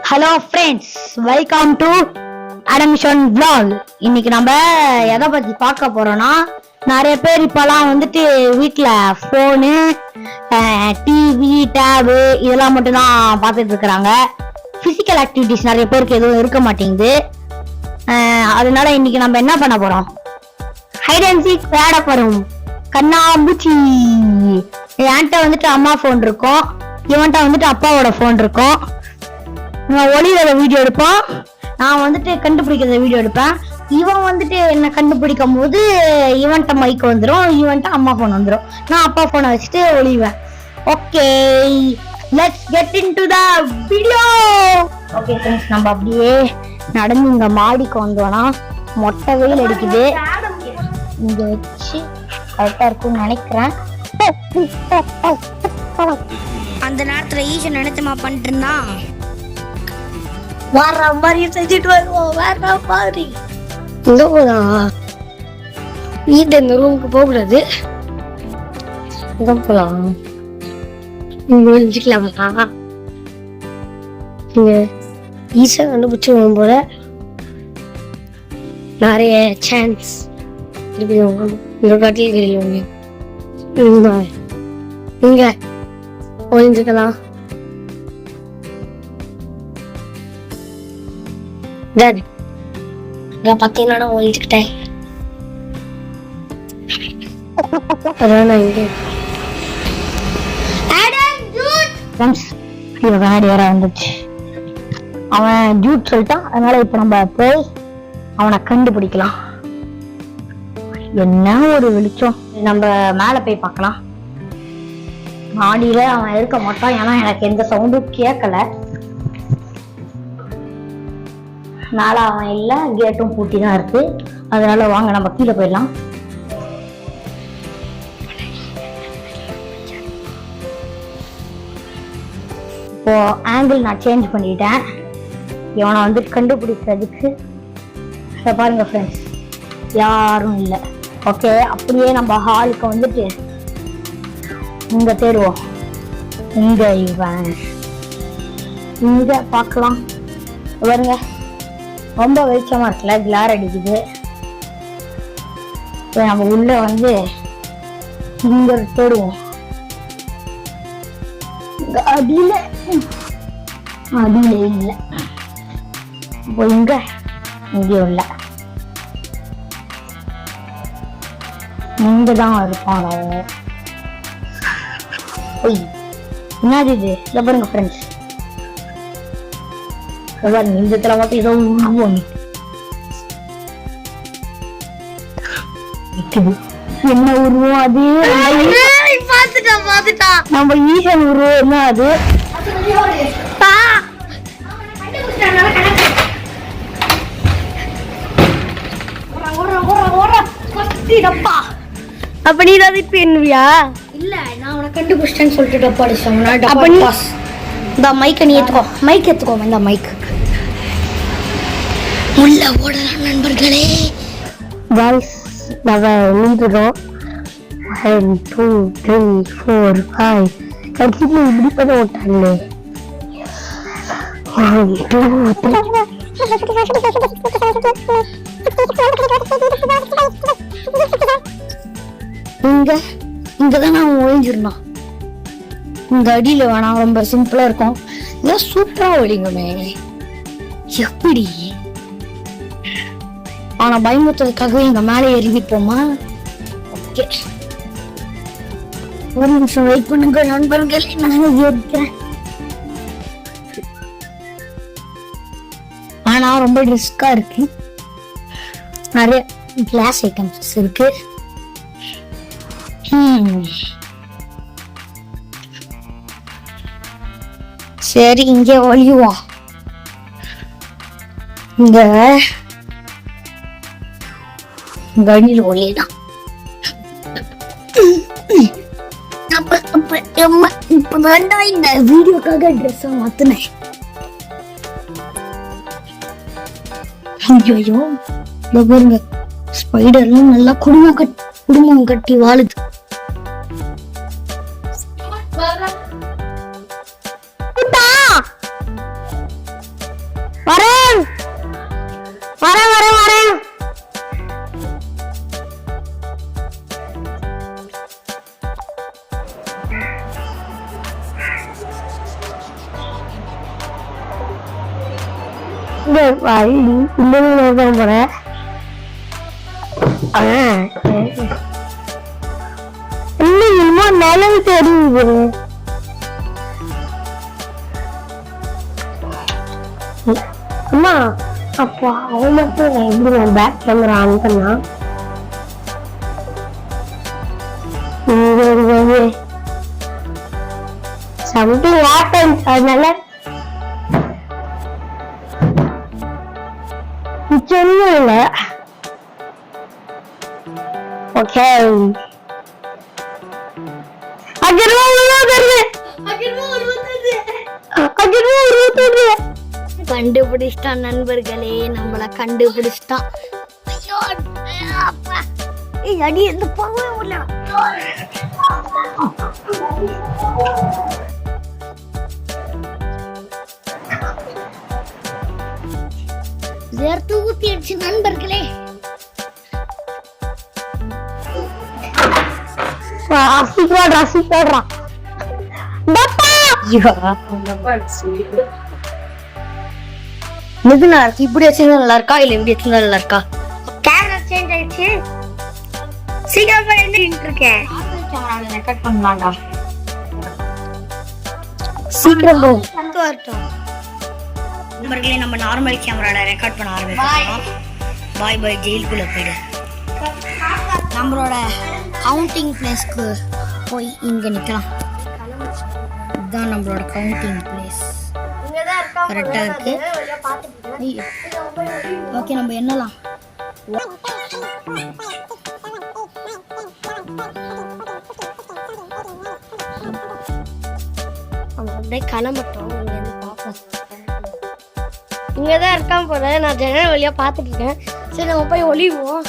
Hello friends, welcome to admission vlog. இன்னைக்கு நம்ம எதை பத்தி பார்க்க போறோம்னா, நிறைய பேர் இப்பெல்லாம் வந்துட்டு வீட்டில் ஃபோனு, டிவி, டேபு இதெல்லாம் மட்டும் தான் பார்த்துட்டு இருக்கிறாங்க. பிசிக்கல் ஆக்டிவிட்டிஸ் நிறைய பேருக்கு எதுவும் இருக்க மாட்டேங்குது. அதனால இன்னைக்கு நம்ம என்ன பண்ண போறோம், ஹைட் அண்ட் சீக் விளையாட போறோம். கண்ணாம்பூச்சி. என்கிட்ட வந்துட்டு அம்மா ஃபோன் இருக்கும், இவன்ட்ட வந்துட்டு அப்பாவோட ஃபோன் இருக்கும். ஒளியில வீடியோ எடுப்போம், நான் வந்துட்டு கண்டுபிடிக்கிறத வீடியோ எடுப்பேன். இவன் வந்துட்டு என்ன கண்டுபிடிக்கும் போது இவன்ட்ட மைக் வந்துடும், இவன்ட்ட அம்மா ஃபோன் வந்துடும். நான் அப்பா ஃபோனை வச்சுட்டு ஒளிவேன். Okay, let's get into the video. Okay friends, நம்ம அப்படியே நடந்து இங்க மாடிக்கு வந்தோம்னா மொட்டை வெயில் அடிக்குது. இங்க வச்சு கரெக்டா இருக்கும்னு நினைக்கிறேன். அந்த நேரத்துல ஈஷன் நினைச்சமா பண்ணிட்டு இருந்தான். வர மாதிரி செஞ்சுட்டு வருவோம். வேற மாதிரி இங்க போலாம். வீட்டு இந்த ரூமுக்கு போக கூடாது. இங்க போலாம். இங்க வச்சுக்கலாமா? இங்க ஈஸியா கண்டுபிடிச்சிருவோம் போல. நிறைய சான்ஸ் இந்த கட்டில் கிடையாது. இங்க ஒழிஞ்சுக்கலாம். பாத்தீங்கன்னா ஒழிச்சுக்கிட்டேன். அவன் ஜூட் சொல்லிட்டான், அதனால இப்ப நம்ம போய் அவனை கண்டுபிடிக்கலாம். என்ன ஒரு வெளிச்சம். நம்ம மேல போய் பார்க்கலாம். மாடியில அவன் இருக்க மாட்டான், ஏன்னா எனக்கு எந்த சவுண்டும் கேட்கல. மேல அவன் இல்ல, கேட்டும் பூட்டி தான் இருக்கு. அதனால வாங்க நம்ம கீழே போயிடலாம். இப்போ ஆங்கிள் நான் சேஞ்ச் பண்ணிட்டேன், இவனை வந்து கண்டுபிடிக்கிறதுக்கு. பாருங்க ஃப்ரெண்ட்ஸ், யாரும் இல்லை. ஓகே, அப்படியே நம்ம ஹாலுக்கு வந்துட்டு இங்க தேடுவோம். இங்க இவன் இங்க பார்க்கலாம். பாருங்க, ரொம்ப வெளிச்சமா இருக்குல்ல, கிளார் அடிக்குது. நம்ம உள்ள வந்து இங்க தேடுவோம். அடியில இல்லை, இப்போ இங்கேயும் இல்லை. இங்கதான் இருப்பாங்க. என்னது இது? இதை பாருங்க ஃப்ரெண்ட்ஸ், இந்த இடத்துல மட்டும் ஏதோ உருவம் என்ன உருவம் அது? நம்ம ஈசன் உருவம் என்ன அது? அப்ப நீ தான் இப்ப என்னவியா? இல்ல, நான் உனக்கு கண்டுபிடிச்சேன்னு சொல்லிட்டு டப்பா அடிச்சாங்க. அப்ப நீ இந்த மைக்கை நீ எடுத்துக்கோ, மைக் எடுத்துக்கோ. இந்த மைக் உள்ள ஓடலாம் நண்பர்களே. காய்ஸ், நாங்க நீந்துறோம். 1 2 3 4 5 கடைசியில் இப்படி பண்ண விட்டாங்களே. 1 2 3 இங்கதான் நான் ஒழிஞ்சிருந்தோம். இந்த அடியில வேணாம், ரொம்ப சிம்பிளா இருக்கும். இதான் சூப்பரா ஒழிங்குமே. எப்படி? ஆனா பயமுறுத்துறதுக்காகவே இங்க மேலே ஏறிப்போமா? ஓகே, ஒரு நிமிஷம் வெயிட் பண்ணுங்க நண்பர்கள், நான் ஏறிக்கிறேன். ஆனா ரொம்ப ரிஸ்கா இருக்கு. நிறைய கிளாஸ் ஐட்டம்ஸ் இருக்கு. சரி, இங்கே ஒளியுவோம். இங்க கடியில் ஒளியதான். இப்பதான் இந்த வீடியோக்காக ட்ரெஸ் மாத்தினேன். ஐயோ, பாருங்க, ஸ்பைடர்லாம் நல்லா குடும்பம் கட்டி வாழுது. இல்லைன்னு போறேன். இன்னும் நிலவு தெரியுது. அம்மா அப்போ அவன் மட்டும் எப்படி நான் பேக் கேமரா ஆன் பண்ணா? Something happens. அதனால சொல்லுங்க. ஓகே கண்டுபிடிச்சிட்டான் நண்பர்களே, நம்மள கண்டுபிடிச்சிட்டான். அடி எந்த போகவே முடியல. ஊத்தி அடிச்சு நண்பர்களே. இப்படி வச்சிருந்தா நல்லா இருக்கா இல்ல இப்படி வச்சிருந்தா நல்லா இருக்கா? கேமரா சேஞ்ச் ஆயிடுச்சு. சீக்கிரம் இருக்கேன். ரெக்கார்ட் பண்ணலாம்டா. சீக்கிரம் வரட்டும் நண்பர்களே. நம்ம நார்மல் கேமரால ரெக்கார்ட் பண்ண ஆரம்பிக்கலாம். பாய் பாய், ஜெயிலுக்குள்ள போயிடு. நம்மளோட கவுண்டிங் பிளேஸ்க்கு போய் இங்க நிக்கலாம். இதுதான் நம்மளோட கவுண்டிங் பிளேஸ். கரெக்டா இருக்கு. ஓகே, நம்ம என்னலாம் அப்படியே கனமட்டும் இங்கதான் இருக்கான் போல. நான் ஜன்னல் வழியா பாத்துட்டு இருக்கேன். சரி நம்ம போய் ஒளிவோம்.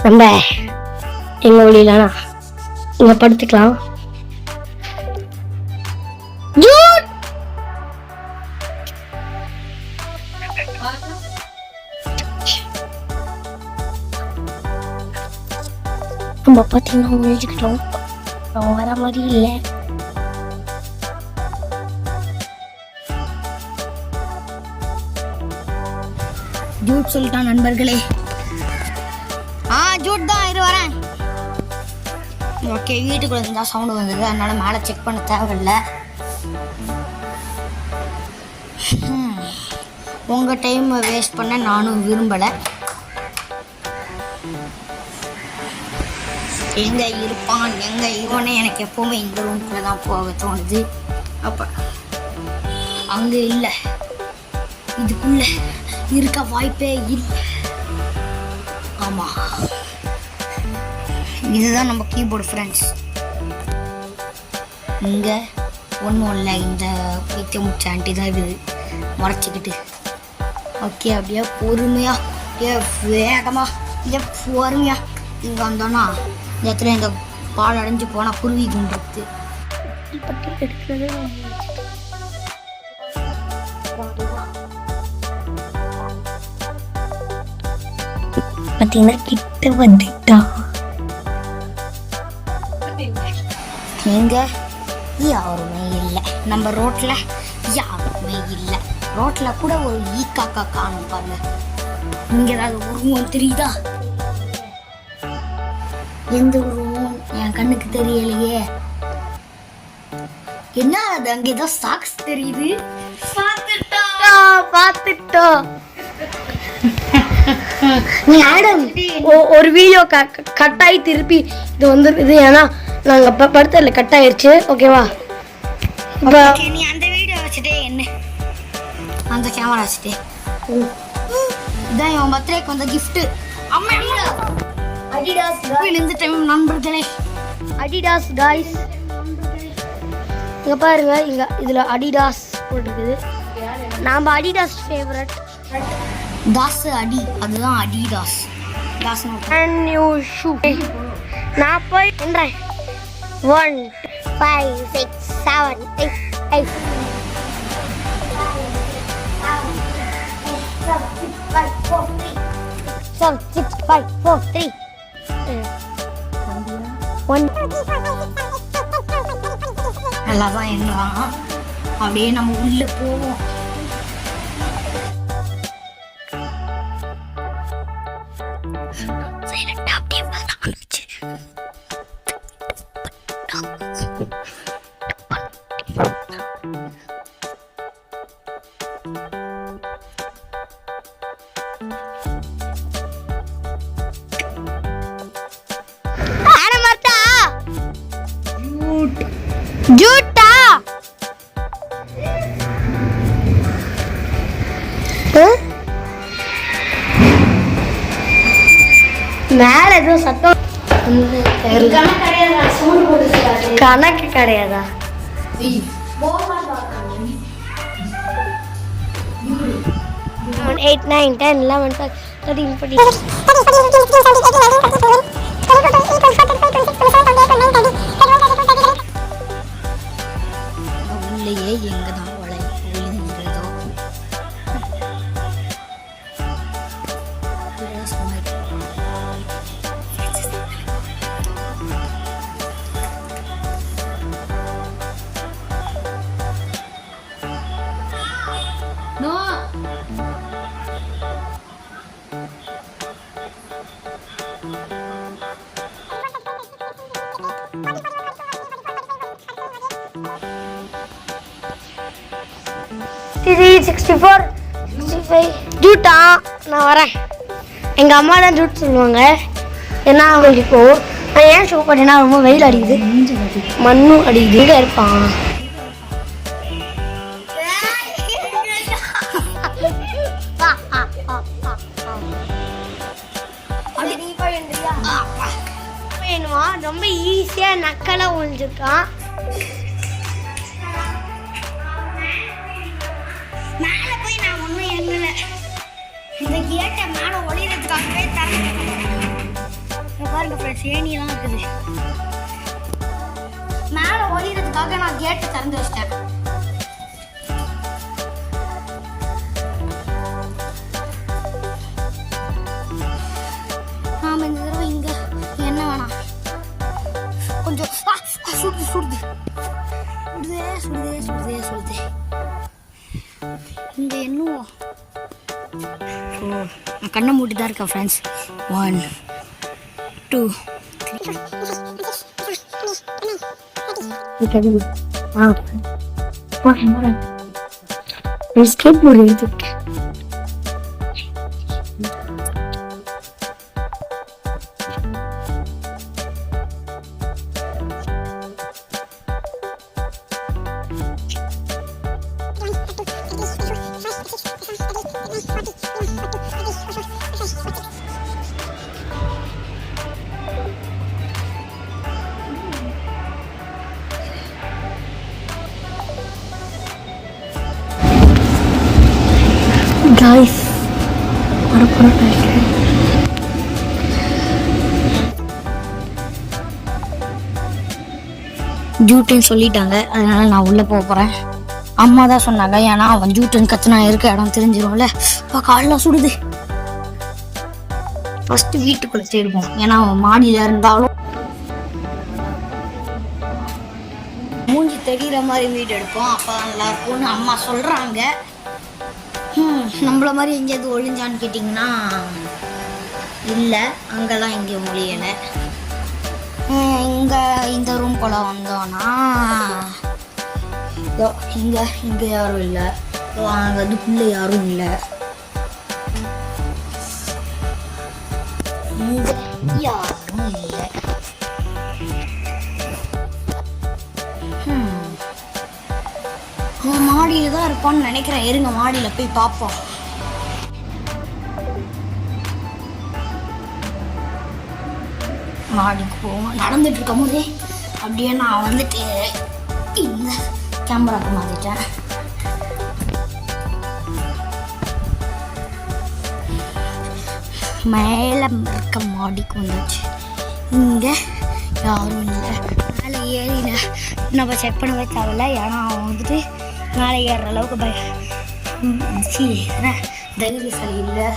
நம்ம எங்க ஒளியிலனா இங்க படுத்துக்கலாம். நம்ம பார்த்தீங்கன்னா முடிஞ்சுக்கிட்டோம். அவன் வர மாதிரி இல்லை. ஜூட் சொல்லிட்டான் நண்பர்களே. ஜூட் தான் இரு வரேன். ஓகே, வீட்டுக்குள்ள இருந்தா சவுண்ட் வந்தது, அதனால மேலே செக் பண்ண தேவையில்லை. உங்க டைம் வேஸ்ட் பண்ண நானும் விரும்பலை. எங்க இருப்பான் எங்க இருப்பானே எனக்கு எப்பவுமே இந்த ரூம்குள்ள தான் போக தோணுது. அப்ப அங்க இல்லை, இதுக்குள்ள இருக்க வாய்ப்பே இல்லை. ஆமா, இதுதான் நம்ம கீபோர்டு ஃப்ரெண்ட்ஸ். இங்க ஒன்றும் இல்லை, இந்த பைத்தியம் முச்ச ஆண்டி தான் இது மறைச்சிக்கிட்டு. ஓகே, அப்படியே பொறுமையா வேகமா பொறுமையா இங்க வந்தோன்னா இந்த இடத்துல இந்த பால் அடைஞ்சு போனா குருவி குண்டுருக்கு. பார்த்தீங்கன்னா கிட்ட வந்துட்டா. எங்க யாருமே இல்லை, நம்ம ரோட்ல யாருமே இல்லை. ரோட்ல கூட ஒரு ஈக்காக்கா காணும் பாருங்க. இங்க ஏதாவது உருவம் தெரியுதா? எந்த உருவம் என் கண்ணுக்கு தெரியலையே. என்ன அது? அங்க ஏதோ சாக்ஸ் தெரியுது. பாத்துட்டோம். ஒரு வீடியோ கட்டாயி திருப்பி இது வந்துருக்குது. ஏன்னா நாங்க படுத்தல கட் ஆயிருச்சு. ஓகேவா? இப்போ நீ அந்த வீடியோ வச்சுட்டே என்ன அந்த கேமரா வச்சுட்டே இதான் என் பர்த்டேக்கு வந்த கிஃப்ட். அடிடாஸ் இந்த டைம் நண்பர்களே, அடிடாஸ் गाइस. இங்க பாருங்க, இங்க இதுல அடிடாஸ் போட்டுருக்குது. நாம அடிடாஸ் ஃபேவரட் தாஸ் அடி, அதுதான் அடிடாஸ் தாஸ். நியூ ஷூ நான் போய் என்றேன். 1 5 6 7 8 8 7 6 5 4 3 7 6 5 4 3 1 நல்லா தான் எண்ணுவாங்க. அப்படியே நம்ம உள்ள போவோம். ஜூட்டா மேல ஏதோ சத்தம் கணக்கு கிடையாதா? 8 9 10 11 12 13 உள்ளேயே எங்க தான் விழுந்துறதோ. ஜூட்டா நான் வரேன். எங்க அம்மா தான் ஜூட் சொல்லுவாங்க. ஏன்னா அவங்களுக்கு இப்போ நான் ஏன் ஷூ பண்ணேன்னா ரொம்ப வெயில் அடிக்குது, மண்ணும் அடிக்குது. எங்க இருப்பான்? ரொம்ப ஈஸியா நக்கலா ஒழிஞ்சுக்கான். மேல போய் நான் ஒன்றும் எண்ணல. இந்த கேட்டை மேல ஒளிறதுக்காகவே பாருங்க ஃப்ரெண்ட்ஸ், ஏணியெல்லாம் இருக்குது. மேல ஒளிறதுக்காக நான் கேட்டை திறந்து வச்சிட்டேன். நாம இந்த தடவை இங்க என்ன வேணாம், கொஞ்சம் சுடுது சுடுது சுடுதே சுடுதே சுடுதே சுடுதே. இங்க என்னவோ நான் கண்ணை மூட்டி தான் இருக்கேன் ஃப்ரெண்ட்ஸ். 1 2 ஸ்கேட் போர்டு எடுத்துக்கிட்டேன். Guys, ஜூட்டுன்னு சொல்லிட்டாங்க, அதனால நான் உள்ள போறேன். அம்மா தான் சொன்னாங்க, ஏன்னா அவன் ஜூட்டுன்னு கத்துனா இருக்க இடம் தெரிஞ்சிரும்ல. இப்போ காலைல சுடுது. ஃபர்ஸ்ட் வீட்டுக்குள்ள தேடுவோம், ஏன்னா அவன் மாடியில இருந்தாலும் மூஞ்சி தெரிகிற மாதிரி வீடு எடுப்போம், அப்பதான் நல்லா இருக்கும்னு அம்மா சொல்றாங்க. நம்மள மாதிரி எங்கேயாவது ஒளிஞ்சான்னு கேட்டிங்கன்னா இல்லை, அங்கெல்லாம் எங்கேயும் ஒளியலை. இங்கே இந்த ரூம் போல் வந்தோன்னா இங்கே யாரும் இல்லை, அங்கே அதுக்குள்ளே யாரும் இல்லை, யாரும் இல்லை. மாடியில தான் இருப்பான்னு நினைக்கிறேன். இருங்க மாடியில போய் பார்ப்போம். மாடிக்கு போவோம். நடந்துட்டு இருக்கும் போதே அப்படியே நான் வந்துட்டு இந்த கேமராக்கு மாத்திட்டேன். மேல இருக்க மாடிக்கு வந்துச்சு. இங்க யாரும் இல்லை. மேலே ஏறில நம்ம செக் பண்ணவே தேவையில்ல, ஏன்னா அவன் வந்துட்டு மேலே ஏறுற அளவுக்கு தைரியசாலி இல்லை.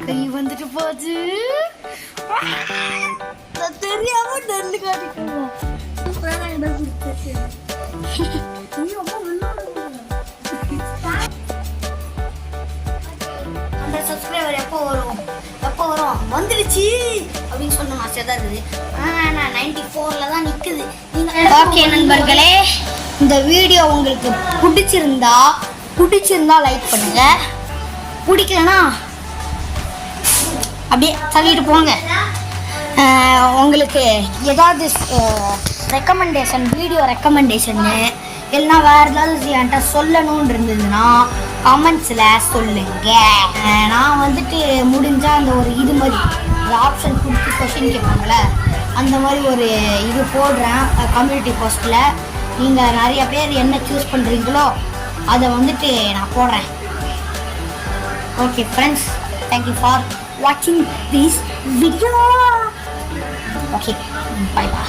கை வந்துட்டு போச்சு. நான் தெரியாம டெல்லு காட்டிட்டேன். சூப்பரான இடம் கொடுத்துச்சு. அந்த சப்ஸ்கிரைபர் எப்போ வரும் வந்துடுச்சு அப்படின்னு சொன்ன ஆசையாக தான் இருக்குது. ஆனால் 94ல் தான் நிற்குது. ஓகே நண்பர்களே, இந்த வீடியோ உங்களுக்கு பிடிச்சிருந்தா லைக் பண்ணுங்க, பிடிக்கலனா அப்படியே தள்ளிட்டு போங்க. உங்களுக்கு ஏதாவது வீடியோ ரெக்கமெண்டேஷன்னு இல்லைனா வேறு ஏதாவது என்கிட்ட சொல்லணும்னு இருந்ததுன்னா கமெண்ட்ஸில் சொல்லுங்க. நான் வந்துட்டு முடிஞ்சால் அந்த ஒரு இது மாதிரி ஆப்ஷன் கொடுத்து கொஷின் கேட்பாங்களே அந்த மாதிரி ஒரு இது போடுறேன் கம்யூனிட்டி போஸ்ட்டில். நீங்கள் நிறைய பேர் என்ன சூஸ் பண்ணுறீங்களோ அதை வந்துட்டு நான் போடுறேன். ஓகே ஃப்ரெண்ட்ஸ், தேங்க்யூ ஃபார் வாட்சிங் this video. Okay, bye bye.